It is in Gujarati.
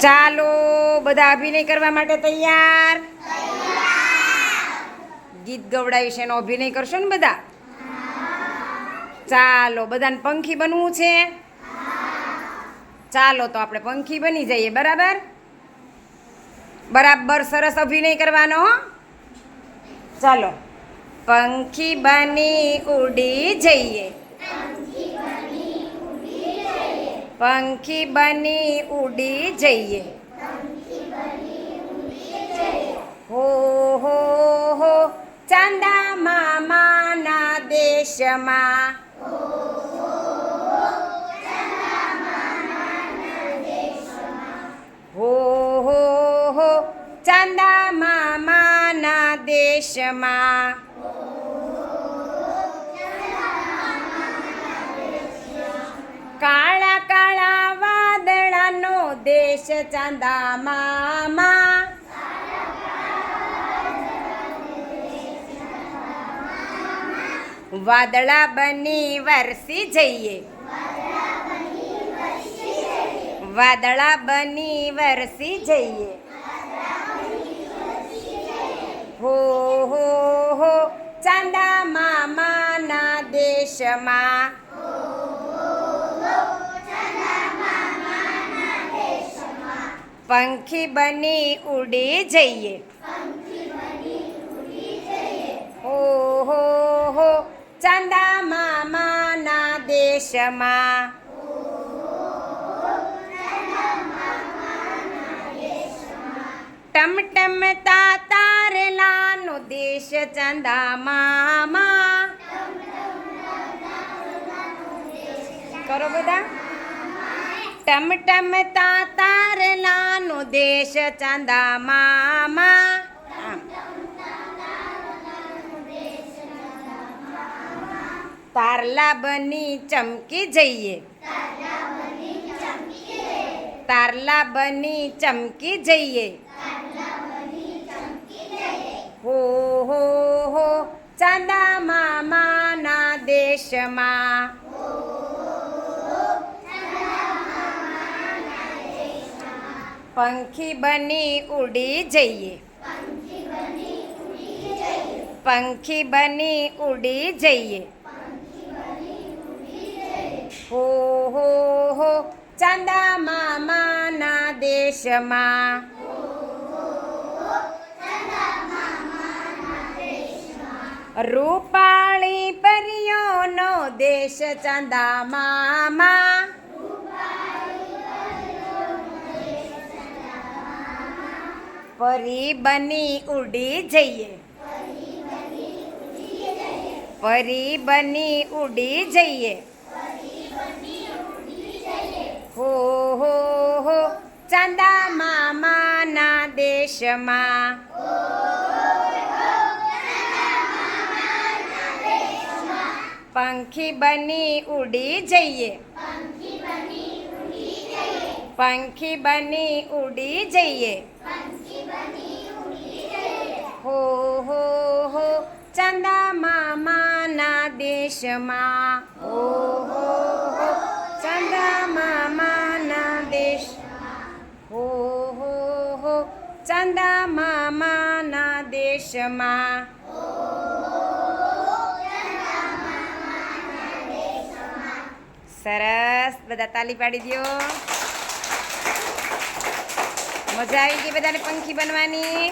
ચાલો બધા અભિનય કરવા માટે તૈયાર? ગીત ગવડાવીશ એનો અભિનય કરશો ને બધા? ચાલો બધાને પંખી બનવું છે? ચાલો તો આપણે પંખી બની જઈએ. બરાબર બરાબર સરસ અભિનય કરવાનો હો. ચાલો પંખી બની ઉડી જઈએ, પંખી બની ઉડી જઈએ, હો હો હો ચાંદા મામાના દેશમાં, હો હો હો ચાંદા મામાના દેશમાં, કાળા કાળા વાદળાનો દેશ ચાંદા મામા, વાદળા બની વરસી જઈએ, વાદળા બની વરસી જઈએ, હો હો હો ચાંદા મામાના દેશમાં, પંખી બની ઉડી જઈએ, હો હો હો ચાંદા મામાના દેશમાં, ટમટમતા તારલાનો દેશ ચાંદા મામા, કરો બધા. ટમટમતા તારલાનો દેશ ચાંદા મામા, તારલા બની ચમકી જઈએ, તારલા બની ચમકી જઈએ, હો હો હો ચાંદા મામાના દેશમાં, પંખી બની ઉડી જઈએ, પંખી બની ઉડી જઈએ, હો હો હો ચાંદા મામાના દેશમાં, રૂપાળી પરીઓનો દેશ ચાંદા મામા, પરી બની ઉડી જઈએ, પરી બની ઉડી જઈએ, હો હો હો ચાંદા મામાના દેશમાં, પંખી બની ઉડી જઈએ, પંખી બની ઉડી જઈએ, હો હો હો ચાંદા મામાના દેશમાં, હો હો હો ચાંદા મામાના દેશ, હો હો હો ચાંદા મામાના દેશમાં. સરસ બધા તાલી પાડી દો. મજા આવી ગઈ બધાને પંખી બનવાની?